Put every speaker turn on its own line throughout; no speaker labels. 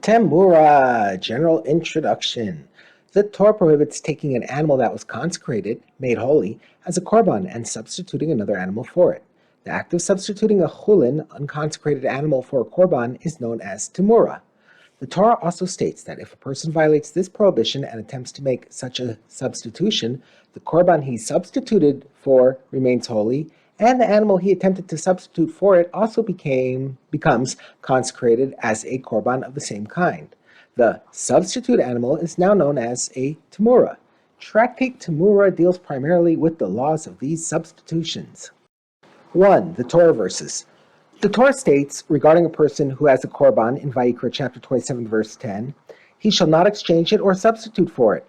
Temurah, general introduction. The Torah prohibits taking an animal that was consecrated, made holy, as a korban and substituting another animal for it. The act of substituting a chulin, unconsecrated animal, for a korban is known as Temurah. The Torah also states that if a person violates this prohibition and attempts to make such a substitution, the korban he substituted for remains holy, and the animal he attempted to substitute for it also becomes consecrated as a korban of the same kind. The substitute animal is now known as a Temurah. Tractate Temurah deals primarily with the laws of these substitutions. 1. The Torah verses. The Torah states regarding a person who has a korban in Vayikra chapter 27 verse 10, he shall not exchange it or substitute for it,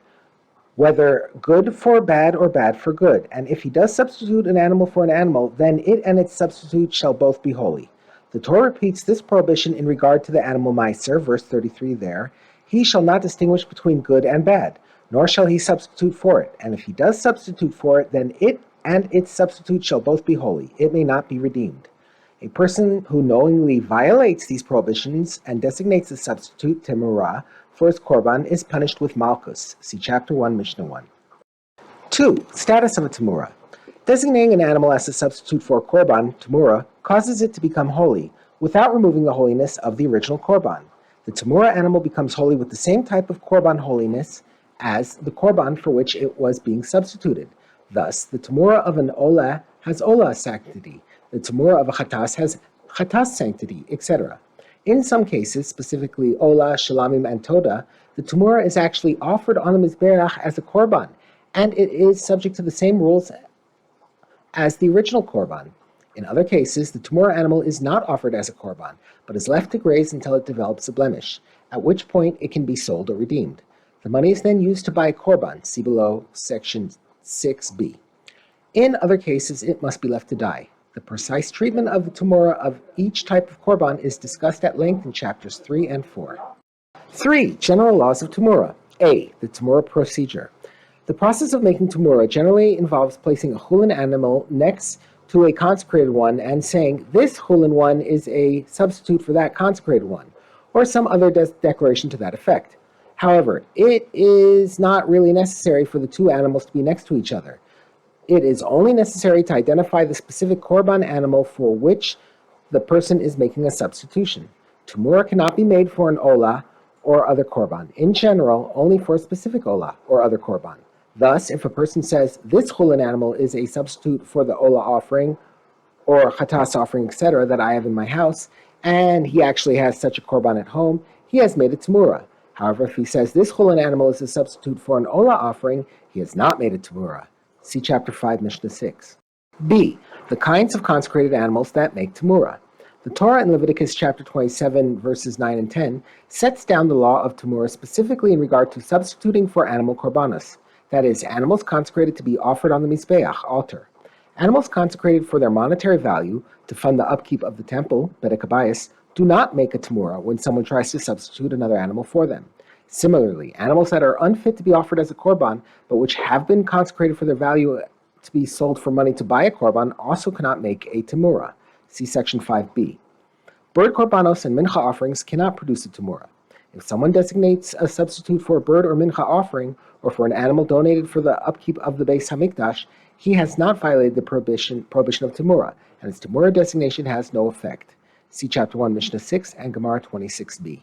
whether good for bad or bad for good. And if he does substitute an animal for an animal, then it and its substitute shall both be holy. The Torah repeats this prohibition in regard to the animal Meiser, verse 33 there. He shall not distinguish between good and bad, nor shall he substitute for it. And if he does substitute for it, then it and its substitute shall both be holy. It may not be redeemed. A person who knowingly violates these prohibitions and designates a substitute, Temurah, for his korban is punished with malchus. See chapter 1, Mishnah 1. 2. Status of a Temurah. Designating an animal as a substitute for a korban, Temurah, causes it to become holy, without removing the holiness of the original korban. The Temurah animal becomes holy with the same type of korban holiness as the korban for which it was being substituted. Thus, the Temurah of an olah has olah sanctity, the Temurah of a chatas has chatas sanctity, etc. In some cases, specifically olah, shalamim, and toda, the Temurah is actually offered on the mizbeach as a korban, and it is subject to the same rules as the original korban. In other cases, the Temurah animal is not offered as a korban, but is left to graze until it develops a blemish, at which point it can be sold or redeemed. The money is then used to buy a korban, see below section 6b. In other cases, it must be left to die. The precise treatment of the Temurah of each type of korban is discussed at length in chapters 3 and 4. 3. General laws of Temurah. A. The Temurah procedure. The process of making Temurah generally involves placing a chulin animal next to a consecrated one and saying, this chulin one is a substitute for that consecrated one, or some other declaration to that effect. However, it is not really necessary for the two animals to be next to each other. It is only necessary to identify the specific korban animal for which the person is making a substitution. Temurah cannot be made for an olah or other korban. In general, only for a specific olah or other korban. Thus, if a person says, this chulin animal is a substitute for the olah offering or chatas offering, etc., that I have in my house, and he actually has such a korban at home, he has made a Temurah. However, if he says this chulin animal is a substitute for an olah offering, he has not made a Temurah. See chapter 5, Mishnah 6. B. The kinds of consecrated animals that make Temurah. The Torah in Leviticus chapter 27, verses 9 and 10, sets down the law of Temurah specifically in regard to substituting for animal korbanos, that is, animals consecrated to be offered on the mizbeach, altar. Animals consecrated for their monetary value, to fund the upkeep of the temple, Bedek Habayis, do not make a Temurah when someone tries to substitute another animal for them. Similarly, animals that are unfit to be offered as a korban, but which have been consecrated for their value to be sold for money to buy a korban, also cannot make a Temurah. See section 5b. Bird korbanos and mincha offerings cannot produce a Temurah. If someone designates a substitute for a bird or mincha offering, or for an animal donated for the upkeep of the Beis Hamikdash, he has not violated the prohibition of Temurah, and his Temurah designation has no effect. See chapter 1, Mishnah 6 and Gemara 26b.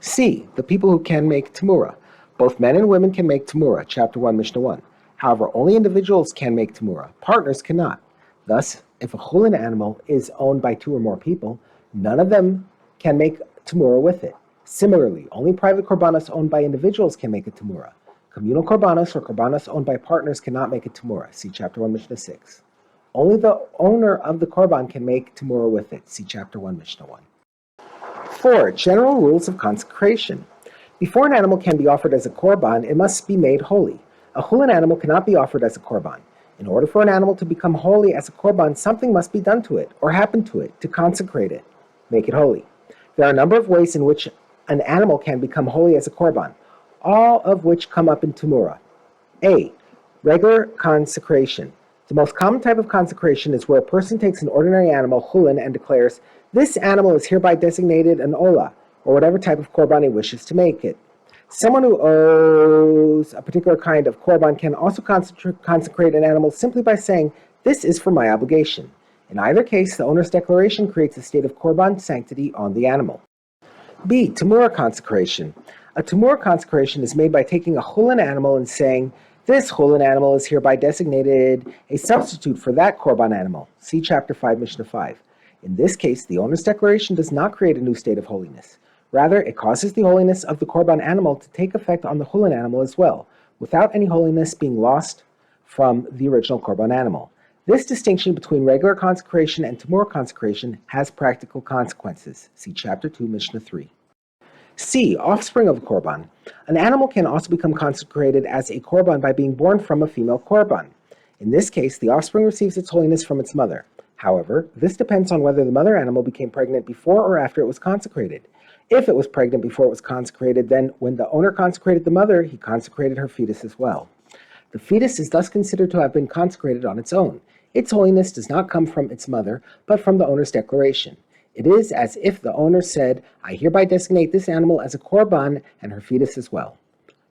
C. The people who can make Temurah. Both men and women can make Temurah, chapter 1, Mishnah 1. However, only individuals can make Temurah. Partners cannot. Thus, if a chulin animal is owned by two or more people, none of them can make Temurah with it. Similarly, only private korbanos owned by individuals can make a Temurah. Communal korbanos or korbanos owned by partners cannot make a Temurah. See chapter 1, Mishnah 6. Only the owner of the korban can make Temurah with it. See chapter 1, Mishnah 1. 4. General rules of consecration. Before an animal can be offered as a korban, it must be made holy. A chulin animal cannot be offered as a korban. In order for an animal to become holy as a korban, something must be done to it, or happen to it, to consecrate it, make it holy. There are a number of ways in which an animal can become holy as a korban, all of which come up in Temurah. A. Regular consecration. The most common type of consecration is where a person takes an ordinary animal, chulin, and declares, this animal is hereby designated an olah, or whatever type of korban he wishes to make it. Someone who owes a particular kind of korban can also consecrate an animal simply by saying, "This is for my obligation." In either case, the owner's declaration creates a state of korban sanctity on the animal. B. Temurah consecration. A Temurah consecration is made by taking a chulin animal and saying, "This chulin animal is hereby designated a substitute for that korban animal." See Chapter 5, Mishnah 5. In this case, the owner's declaration does not create a new state of holiness. Rather, it causes the holiness of the korban animal to take effect on the chulin animal as well, without any holiness being lost from the original korban animal. This distinction between regular consecration and Temurah consecration has practical consequences. See Chapter 2, Mishnah 3. C. Offspring of a korban. An animal can also become consecrated as a korban by being born from a female korban. In this case, the offspring receives its holiness from its mother. However, this depends on whether the mother animal became pregnant before or after it was consecrated. If it was pregnant before it was consecrated, then when the owner consecrated the mother, he consecrated her fetus as well. The fetus is thus considered to have been consecrated on its own. Its holiness does not come from its mother, but from the owner's declaration. It is as if the owner said, "I hereby designate this animal as a korban and her fetus as well."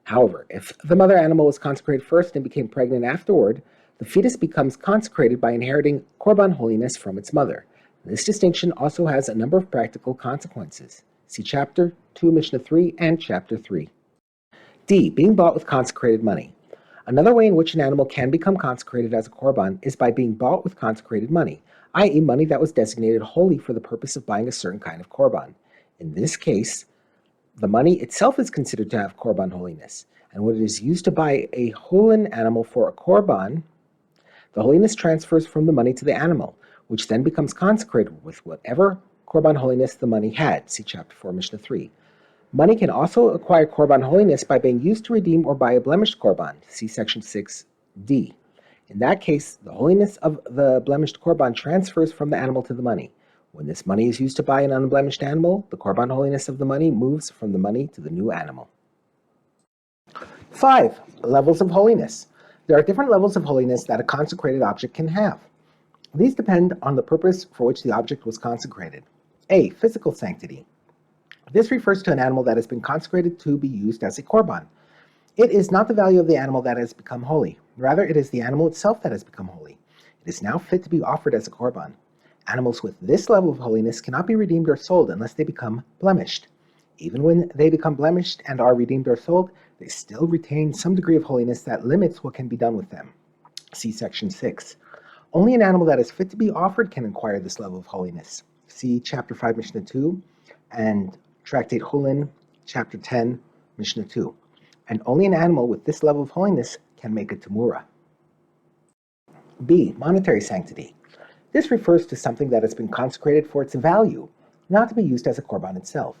However, if the mother animal was consecrated first and became pregnant afterward, the fetus becomes consecrated by inheriting korban holiness from its mother. This distinction also has a number of practical consequences. See Chapter 2, Mishnah 3 and Chapter 3. D. Being bought with consecrated money. Another way in which an animal can become consecrated as a korban is by being bought with consecrated money, i.e. money that was designated holy for the purpose of buying a certain kind of korban. In this case, the money itself is considered to have korban holiness, and when it is used to buy a chulin animal for a korban, the holiness transfers from the money to the animal, which then becomes consecrated with whatever korban holiness the money had. See Chapter 4, Mishnah 3. Money can also acquire korban holiness by being used to redeem or buy a blemished korban. See Section 6d. In that case, the holiness of the blemished korban transfers from the animal to the money. When this money is used to buy an unblemished animal, the korban holiness of the money moves from the money to the new animal. 5. Levels of holiness. There are different levels of holiness that a consecrated object can have. These depend on the purpose for which the object was consecrated. A. Physical sanctity. This refers to an animal that has been consecrated to be used as a korban. It is not the value of the animal that has become holy. Rather, it is the animal itself that has become holy. It is now fit to be offered as a korban. Animals with this level of holiness cannot be redeemed or sold unless they become blemished. Even when they become blemished and are redeemed or sold, they still retain some degree of holiness that limits what can be done with them. See Section 6. Only an animal that is fit to be offered can acquire this level of holiness. See Chapter 5, Mishnah 2, and Tractate Chulin, Chapter 10, Mishnah 2. And only an animal with this level of holiness can make a Temurah. B. Monetary sanctity. This refers to something that has been consecrated for its value, not to be used as a korban itself.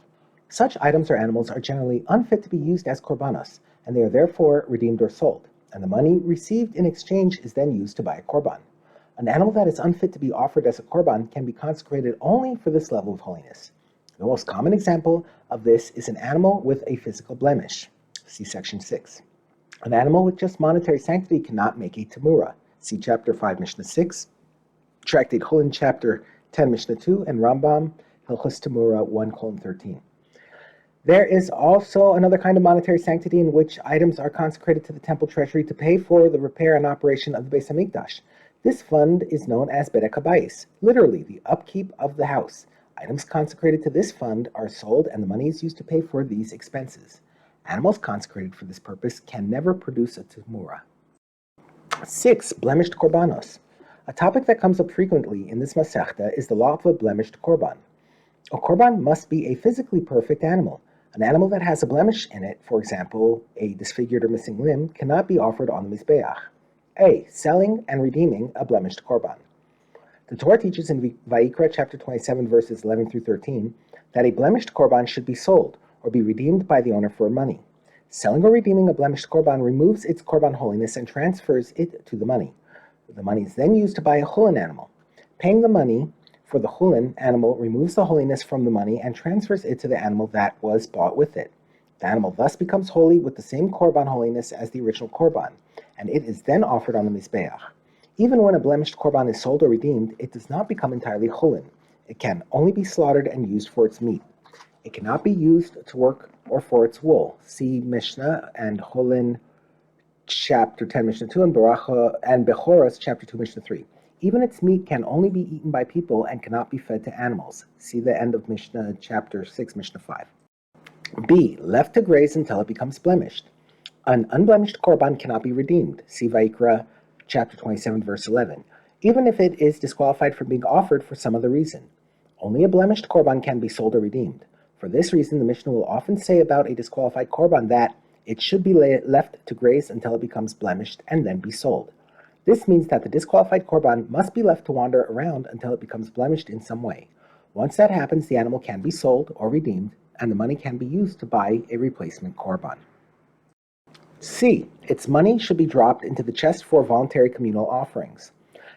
Such items or animals are generally unfit to be used as korbanos, and they are therefore redeemed or sold, and the money received in exchange is then used to buy a korban. An animal that is unfit to be offered as a korban can be consecrated only for this level of holiness. The most common example of this is an animal with a physical blemish. See Section 6. An animal with just monetary sanctity cannot make a Temurah. See Chapter 5, Mishnah 6, Tractate Chulin, Chapter 10, Mishnah 2, and Rambam, Hilchos Temurah 1:13. There is also another kind of monetary sanctity in which items are consecrated to the temple treasury to pay for the repair and operation of the Beis Hamikdash. This fund is known as Bedek HaBayis, literally the upkeep of the house. Items consecrated to this fund are sold and the money is used to pay for these expenses. Animals consecrated for this purpose can never produce a Temurah. 6. Blemished korbanos. A topic that comes up frequently in this Masechta is the law of a blemished korban. A korban must be a physically perfect animal. An animal that has a blemish in it, for example, a disfigured or missing limb, cannot be offered on the Mizbeach. A. Selling and redeeming a blemished korban. The Torah teaches in Vayikra chapter 27, verses 11 through 13, that a blemished korban should be sold or be redeemed by the owner for money. Selling or redeeming a blemished korban removes its korban holiness and transfers it to the money. The money is then used to buy a chulin animal. Paying the money for the chulin animal removes the holiness from the money and transfers it to the animal that was bought with it. The animal thus becomes holy with the same korban holiness as the original korban, and it is then offered on the Mizbeach. Even when a blemished korban is sold or redeemed, it does not become entirely chulin. It can only be slaughtered and used for its meat. It cannot be used to work or for its wool. See Mishnah and Holin chapter 10, Mishnah 2, and Bechoros chapter 2, Mishnah 3. Even its meat can only be eaten by people and cannot be fed to animals. See the end of Mishnah chapter 6, Mishnah 5. B. Left to graze until it becomes blemished. An unblemished korban cannot be redeemed. See Vayikra chapter 27, verse 11. Even if it is disqualified from being offered for some other reason. Only a blemished korban can be sold or redeemed. For this reason, the Mishnah will often say about a disqualified korban that it should be left to graze until it becomes blemished and then be sold. This means that the disqualified korban must be left to wander around until it becomes blemished in some way. Once that happens, the animal can be sold or redeemed, and the money can be used to buy a replacement korban. C. Its money should be dropped into the chest for voluntary communal offerings.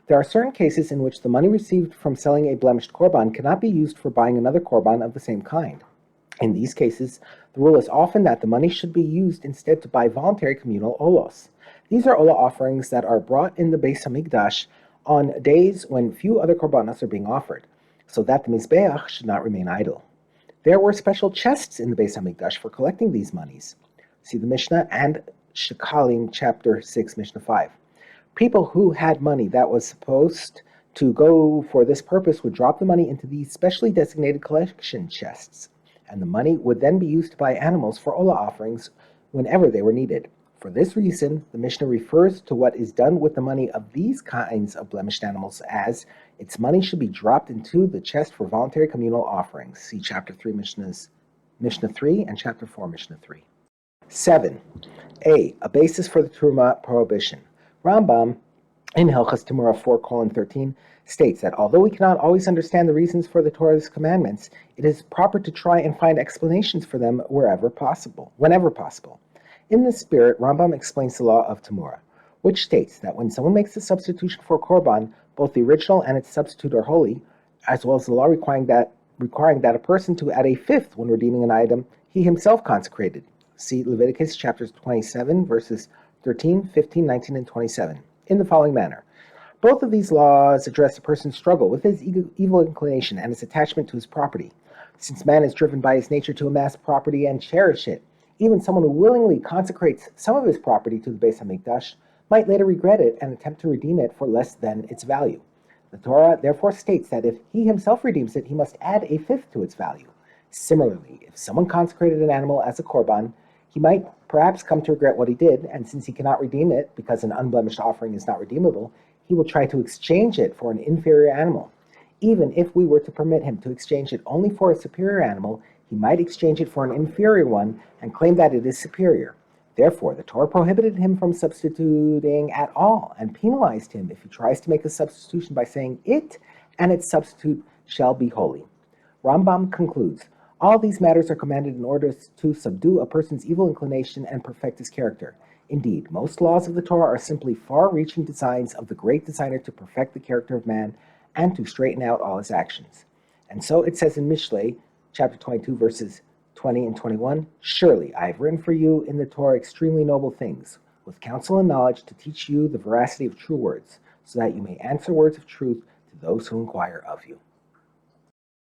There are certain cases in which the money received from selling a blemished korban cannot be used for buying another korban of the same kind. In these cases, the rule is often that the money should be used instead to buy voluntary communal olos. These are olah offerings that are brought in the Beis Hamikdash on days when few other korbanos are being offered, so that the Mizbeach should not remain idle. There were special chests in the Beis Hamikdash for collecting these monies. See the Mishnah and Shekalim chapter 6, Mishnah 5. People who had money that was supposed to go for this purpose would drop the money into these specially designated collection chests, and the money would then be used to buy animals for olah offerings whenever they were needed. For this reason, the Mishnah refers to what is done with the money of these kinds of blemished animals as its money should be dropped into the chest for voluntary communal offerings. See chapter 3, Mishnah 3, and chapter 4, Mishnah 3. 7. A basis for the Truma prohibition. Rambam, in Hilchas Temurah 4:13, states that although we cannot always understand the reasons for the Torah's commandments, it is proper to try and find explanations for them whenever possible. In this spirit, Rambam explains the law of Temurah, which states that when someone makes a substitution for korban, both the original and its substitute are holy, as well as the law requiring that a person to add a fifth when redeeming an item he himself consecrated. See Leviticus chapters 27, verses 13, 15, 19, and 27, in the following manner. Both of these laws address a person's struggle with his evil inclination and his attachment to his property. Since man is driven by his nature to amass property and cherish it, even someone who willingly consecrates some of his property to the Beis Hamikdash might later regret it and attempt to redeem it for less than its value. The Torah therefore states that if he himself redeems it, he must add a fifth to its value. Similarly, if someone consecrated an animal as a korban, he might perhaps come to regret what he did, and since he cannot redeem it because an unblemished offering is not redeemable, he will try to exchange it for an inferior animal. Even if we were to permit him to exchange it only for a superior animal, he might exchange it for an inferior one and claim that it is superior. Therefore, the Torah prohibited him from substituting at all and penalized him if he tries to make a substitution by saying it and its substitute shall be holy. Rambam concludes, all these matters are commanded in order to subdue a person's evil inclination and perfect his character. Indeed, most laws of the Torah are simply far-reaching designs of the great designer to perfect the character of man and to straighten out all his actions. And so it says in Mishlei, chapter 22, verses 20 and 21, surely I have written for you in the Torah extremely noble things, with counsel and knowledge to teach you the veracity of true words, so that you may answer words of truth to those who inquire of you.